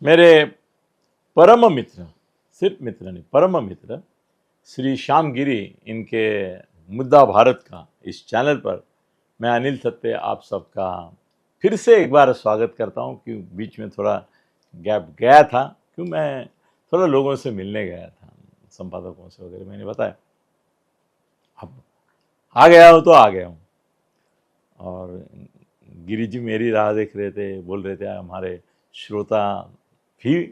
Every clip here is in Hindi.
मेरे परम मित्र, सिर्फ मित्र नहीं, परम मित्र श्री श्याम गिरी, इनके मुद्दा भारत का इस चैनल पर मैं अनिल सत्ते आप सबका फिर से एक बार स्वागत करता हूं। क्यों बीच में थोड़ा गैप गया था, क्यों मैं थोड़ा लोगों से मिलने गया था, संपादकों से वगैरह, मैंने बताया। अब आ गया हूँ तो आ गया हूँ। और गिरी जी मेरी राह देख रहे थे, बोल रहे थे हमारे श्रोता भी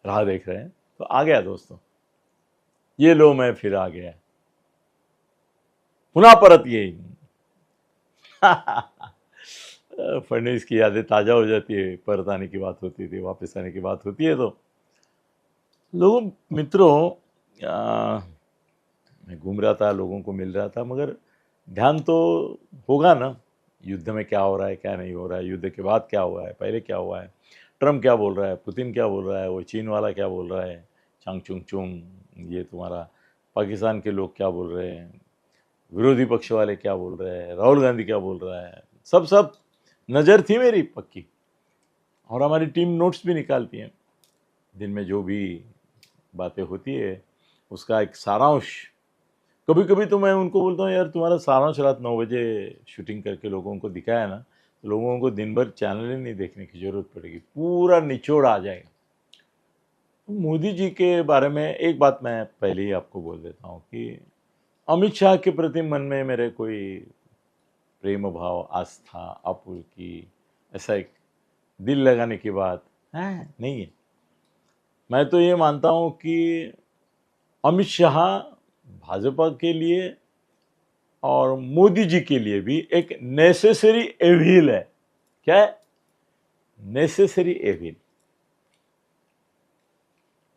राह देख रहे हैं, तो आ गया दोस्तों। ये लो मैं फिर आ गया, पुनः परत यही। फडणवीस की यादें ताजा हो जाती है, परत आने की बात होती थी, वापस आने की बात होती है। तो लोगों मित्रों, मैं घूम रहा था, लोगों को मिल रहा था, मगर ध्यान तो होगा ना, युद्ध में क्या हो रहा है, क्या नहीं हो रहा है, युद्ध के बाद क्या हुआ है, पहले क्या हुआ है, ट्रम्प क्या बोल रहा है, पुतिन क्या बोल रहा है, वो चीन वाला क्या बोल रहा है, चांग चुंग चुंग, ये तुम्हारा पाकिस्तान के लोग क्या बोल रहे हैं, विरोधी पक्ष वाले क्या बोल रहे हैं, राहुल गांधी क्या बोल रहा है, सब नज़र थी मेरी पक्की। और हमारी टीम नोट्स भी निकालती है, दिन में जो भी बातें होती है उसका एक सारांश। कभी कभी तो मैं उनको बोलता हूँ, यार तुम्हारा सारांश रात 9 बजे शूटिंग करके लोगों को दिखाया ना, तो लोगों को दिन भर चैनल ही नहीं देखने की जरूरत पड़ेगी, पूरा निचोड़ आ जाएगा। मोदी जी के बारे में एक बात मैं पहले ही आपको बोल देता हूँ कि अमित शाह के प्रति मन में मेरे कोई प्रेम भाव, आस्था, आपुलकी, ऐसा एक दिल लगाने की बात है नहीं है। मैं तो ये मानता हूँ कि अमित शाह भाजपा के लिए और मोदी जी के लिए भी एक नेसेसरी एविल है। क्या है? Necessary evil.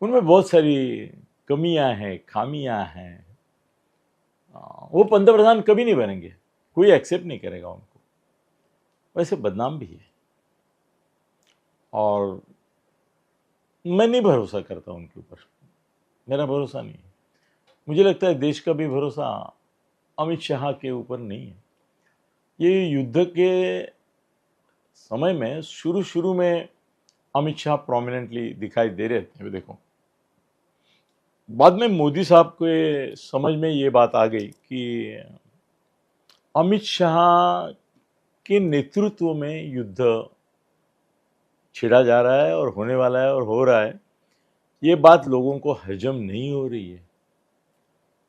उनमें बहुत सारी कमियां हैं, खामियां हैं। वो पंतप्रधान कभी नहीं बनेंगे, कोई एक्सेप्ट नहीं करेगा उनको, वैसे बदनाम भी है। और मैं नहीं भरोसा करता उनके ऊपर, मेरा भरोसा नहीं है। मुझे लगता है देश का भी भरोसा अमित शाह के ऊपर नहीं है। ये युद्ध के समय में शुरू शुरू में अमित शाह प्रोमिनेंटली दिखाई दे रहे थे, देखो बाद में मोदी साहब के समझ में ये बात आ गई कि अमित शाह के नेतृत्व में युद्ध छिड़ा जा रहा है और होने वाला है और हो रहा है, ये बात लोगों को हजम नहीं हो रही है।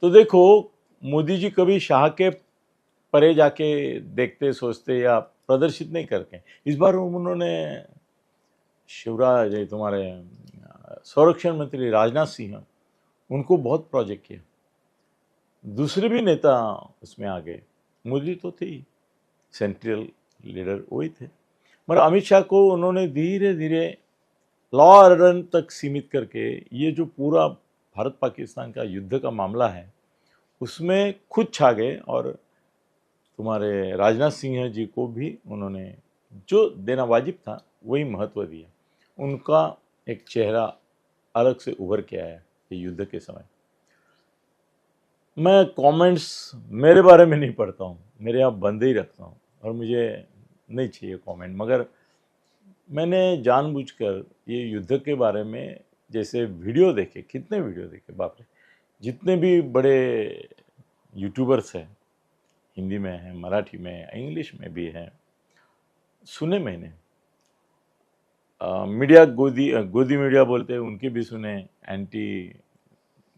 तो देखो, मोदी जी कभी शाह के परे जाके देखते, सोचते या प्रदर्शित नहीं करते। इस बार उन्होंने शिवराज, तुम्हारे संरक्षण मंत्री राजनाथ सिंह, उनको बहुत प्रोजेक्ट किया। दूसरे भी नेता उसमें आ गए, मोदी तो थे ही, सेंट्रल लीडर वही थे, मगर अमित शाह को उन्होंने धीरे धीरे लॉ ऑर्डर तक सीमित करके ये जो पूरा भारत पाकिस्तान का युद्ध का मामला है उसमें खुद छा गए। और तुम्हारे राजनाथ सिंह जी को भी उन्होंने जो देना वाजिब था वही महत्व दिया। उनका एक चेहरा अलग से उभर के आया ये युद्ध के समय। मैं कमेंट्स मेरे बारे में नहीं पढ़ता हूँ, मेरे यहाँ बंद ही रखता हूँ और मुझे नहीं चाहिए कमेंट। मगर मैंने जानबूझकर ये युद्ध के बारे में जैसे वीडियो देखे, कितने वीडियो देखे, बाप रे, जितने भी बड़े यूट्यूबर्स हैं, हिंदी में हैं, मराठी में, इंग्लिश में भी हैं, सुने मैंने। मीडिया गोदी मीडिया बोलते हैं, उनके भी सुने, एंटी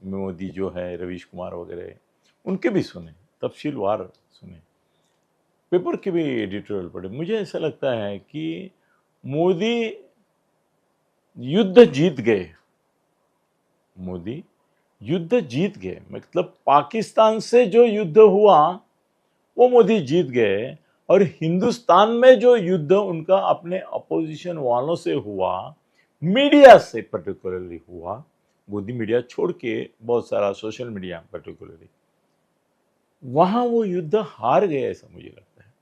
मोदी जो है रवीश कुमार वगैरह, उनके भी सुने, तफसीलवार सुने, पेपर के भी एडिटोरियल पढ़े। मुझे ऐसा लगता है कि मोदी युद्ध जीत गए, मोदी युद्ध जीत गए, मतलब पाकिस्तान से जो युद्ध हुआ वो मोदी जीत गए। और हिंदुस्तान में जो युद्ध उनका अपने अपोजिशन वालों से हुआ, मीडिया से पर्टिकुलरली हुआ, मोदी मीडिया छोड़ के बहुत सारा सोशल मीडिया पर्टिकुलरली, वहां वो युद्ध हार गए ऐसा मुझे लगता है।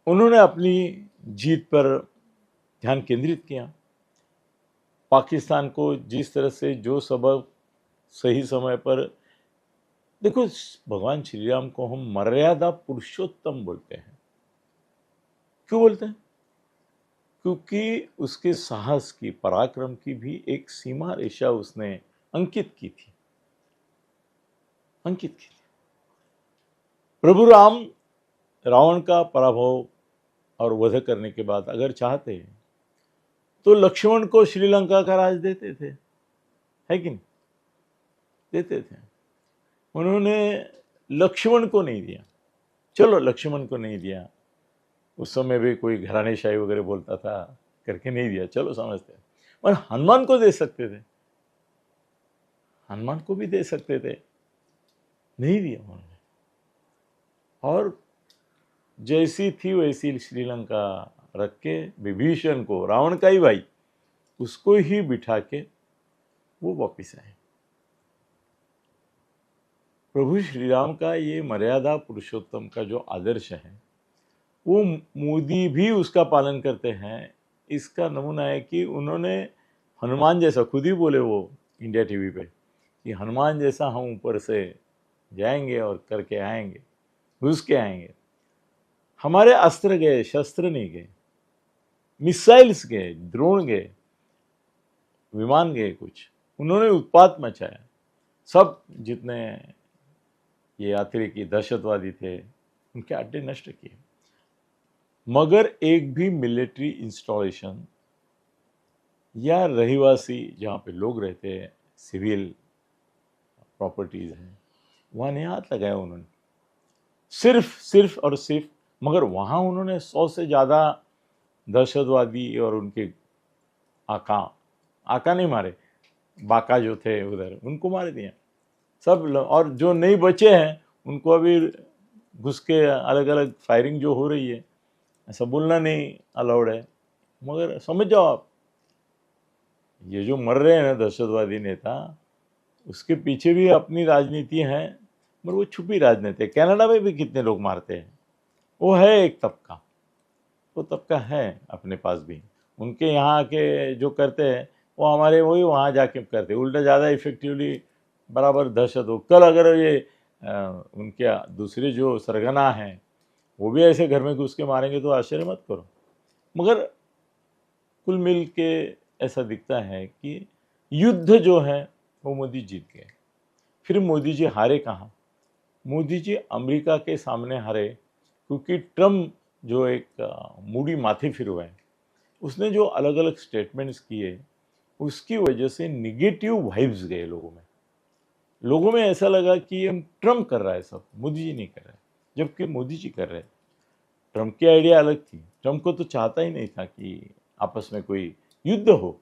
उन्होंने अपनी जीत पर ध्यान केंद्रित किया, पाकिस्तान को जिस तरह से जो सबक सही समय पर, देखो भगवान श्री राम को हम मर्यादा पुरुषोत्तम बोलते हैं। क्यों बोलते हैं? क्योंकि उसके साहस की, पराक्रम की भी एक सीमा रेखा उसने अंकित की थी, अंकित की थी। प्रभु राम रावण का पराभव और वध करने के बाद अगर चाहते तो लक्ष्मण को श्रीलंका का राज देते थे, है कि नहीं? देते थे। उन्होंने लक्ष्मण को नहीं दिया। चलो लक्ष्मण को नहीं दिया, उस समय भी कोई घरानेशाही वगैरह बोलता था करके नहीं दिया, चलो समझते हैं। पर हनुमान को दे सकते थे, हनुमान को भी दे सकते थे, नहीं दिया उन्होंने। और जैसी थी वैसी श्रीलंका रख के विभीषण को, रावण का ही भाई, उसको ही बिठा के वो वापिस आए। प्रभु श्री राम का ये मर्यादा पुरुषोत्तम का जो आदर्श है वो मोदी भी उसका पालन करते हैं। इसका नमूना है कि उन्होंने हनुमान जैसा, खुद ही बोले वो इंडिया टीवी पे कि हनुमान जैसा हम ऊपर से जाएंगे और करके आएंगे, घुस के आएंगे। हमारे अस्त्र गए, शस्त्र नहीं गए, मिसाइल्स गए, ड्रोन गए, विमान गए, कुछ उन्होंने उत्पात मचाया। सब जितने ये अतिरेकी दहशतवादी थे उनके अड्डे नष्ट किए, मगर एक भी मिलिट्री इंस्टॉलेशन या रहिवासी जहाँ पे लोग रहते हैं, सिविल प्रॉपर्टीज हैं, वहाँ नहीं हाथ लगाया उन्होंने। सिर्फ और सिर्फ, मगर वहाँ उन्होंने 100 से ज़्यादा दहशतवादी और उनके आका नहीं मारे, बाका जो थे उधर उनको मार दिया सब। और जो नहीं बचे हैं उनको अभी घुस के अलग अलग फायरिंग जो हो रही है, ऐसा बोलना नहीं अलाउड है, मगर समझ जाओ आप, ये जो मर रहे हैं ना दहशतवादी नेता, उसके पीछे भी अपनी राजनीति है, मगर वो छुपी राजनीति है। कनाडा में भी कितने लोग मारते हैं, वो है एक तबका, वो तबका है अपने पास भी। उनके यहाँ के जो करते हैं वो हमारे वही वहाँ जाके करते, उल्टा ज़्यादा इफेक्टिवली बराबर दहशत हो। कल अगर ये उनके दूसरे जो सरगना हैं वो भी ऐसे घर में घुस के मारेंगे तो आश्चर्य मत करो। मगर कुल मिल के ऐसा दिखता है कि युद्ध जो है वो मोदी जीत गए। फिर मोदी जी हारे कहाँ? मोदी जी अमेरिका के सामने हारे क्योंकि ट्रम्प जो एक मूडी माथे फिर हुआ है, उसने जो अलग अलग स्टेटमेंट्स किए उसकी वजह से निगेटिव वाइब्स गए लोगों में। लोगों में ऐसा लगा कि हम ट्रम्प कर रहा है सब, मोदी जी नहीं कर रहे, जबकि मोदी जी कर रहे। ट्रम्प की आइडिया अलग थी, ट्रम्प को तो चाहता ही नहीं था कि आपस में कोई युद्ध हो,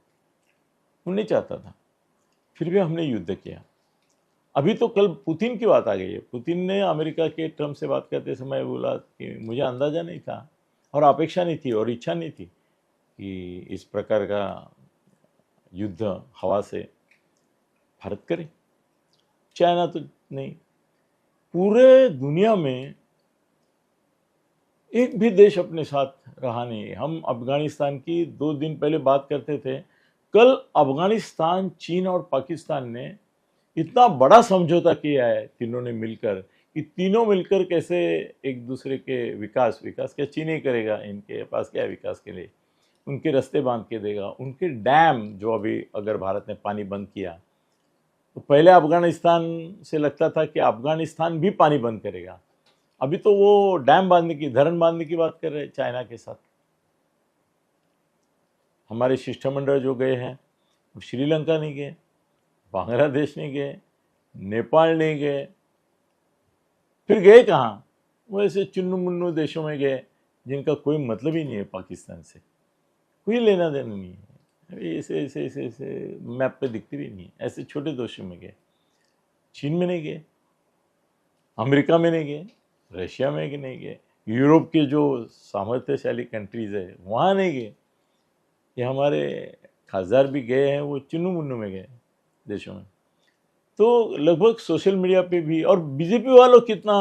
वो नहीं चाहता था। फिर भी हमने युद्ध किया। अभी तो कल पुतिन की बात आ गई है। पुतिन ने अमेरिका के ट्रम्प से बात करते समय बोला कि मुझे अंदाज़ा नहीं था और अपेक्षा नहीं थी और इच्छा नहीं थी कि इस प्रकार का युद्ध हवा से भारत करे। चाइना तो नहीं, पूरे दुनिया में एक भी देश अपने साथ रहा नहीं। हम अफगानिस्तान की 2 दिन पहले बात करते थे, कल अफगानिस्तान, चीन और पाकिस्तान ने इतना बड़ा समझौता किया है तीनों ने मिलकर, कि तीनों मिलकर कैसे एक दूसरे के विकास क्या चीन ही करेगा, इनके पास क्या है विकास के लिए, उनके रास्ते बांध के देगा। उनके डैम जो अभी अगर भारत ने पानी बंद किया तो पहले अफगानिस्तान से लगता था कि अफगानिस्तान भी पानी बंद करेगा, अभी तो वो डैम बांधने की, धरण बांधने की बात कर रहे हैं चाइना के साथ। हमारे शिष्टमंडल जो गए हैं वो श्रीलंका नहीं गए, बांग्लादेश नहीं गए, नेपाल नहीं गए, फिर गए कहाँ? वो ऐसे चुन्नू मुन्नू देशों में गए जिनका कोई मतलब ही नहीं है पाकिस्तान से, कोई लेना देना नहीं है, ऐसे ऐसे ऐसे ऐसे मैप पे दिखती भी नहीं, ऐसे छोटे देशों में गए। चीन में नहीं गए, अमेरिका में नहीं गए, रशिया में नहीं गए, यूरोप के जो सामर्थ्यशाली कंट्रीज है वहाँ नहीं गए। ये हमारे खासदार भी गए हैं, वो चुन्नू मुन्नू में गए देशों में। तो लगभग सोशल मीडिया पे भी, और बीजेपी वालों कितना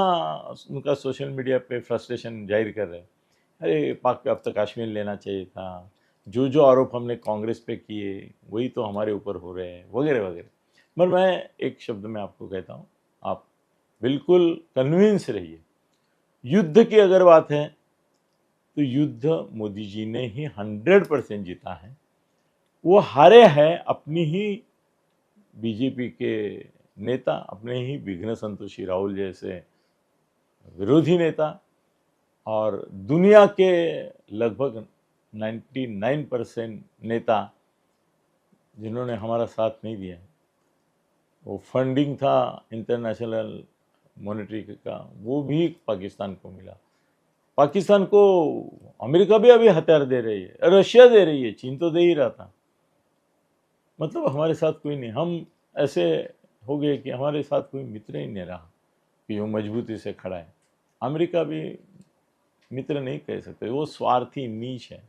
उनका सोशल मीडिया पे फ्रस्ट्रेशन जाहिर कर रहे हैं, अरे पाक पे अब तक कश्मीर लेना चाहिए था, जो जो आरोप हमने कांग्रेस पे किए वही तो हमारे ऊपर हो रहे हैं, वगैरह वगैरह। पर मैं एक शब्द में आपको कहता हूँ, आप बिल्कुल कन्विंस रहिए, युद्ध की अगर बात है तो युद्ध मोदी जी ने ही 100% जीता है। वो हारे हैं अपनी ही बीजेपी के नेता, अपने ही विघ्न संतोषी राहुल जैसे विरोधी नेता और दुनिया के लगभग 99% नेता जिन्होंने हमारा साथ नहीं दिया। वो फंडिंग था इंटरनेशनल मॉनेटरी का, वो भी पाकिस्तान को मिला। पाकिस्तान को अमेरिका भी अभी हथियार दे रही है, रशिया दे रही है, चीन तो दे ही रहा था। मतलब हमारे साथ कोई नहीं, हम ऐसे हो गए कि हमारे साथ कोई मित्र ही नहीं रहा कि वो मजबूती से खड़ा है। अमेरिका भी मित्र नहीं कह सकते, वो स्वार्थी नीच है।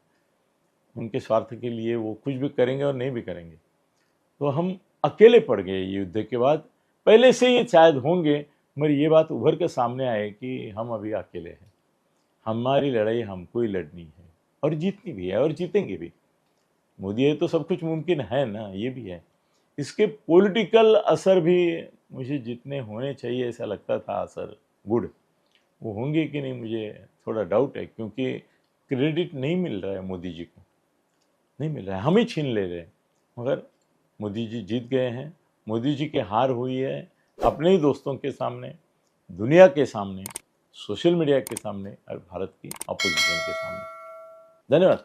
उनके स्वार्थ के लिए वो कुछ भी करेंगे और नहीं भी करेंगे। तो हम अकेले पड़ गए युद्ध के बाद। पहले से ही शायद होंगे, मगर ये बात उभर के सामने आए कि हम अभी अकेले हैं। हमारी लड़ाई हमको ही लड़नी है और जीतनी भी है और जीतेंगे भी। मोदी है तो सब कुछ मुमकिन है ना, ये भी है। इसके पॉलिटिकल असर भी मुझे जितने होने चाहिए ऐसा लगता था असर गुड, वो होंगे कि नहीं मुझे थोड़ा डाउट है, क्योंकि क्रेडिट नहीं मिल रहा है मोदी जी को, नहीं मिल रहा है, हम ही छीन ले रहे हैं। मगर मोदी जी जीत गए हैं। मोदी जी की हार हुई है अपने ही दोस्तों के सामने, दुनिया के सामने, सोशल मीडिया के सामने और भारत की अपोजिशन के सामने। धन्यवाद।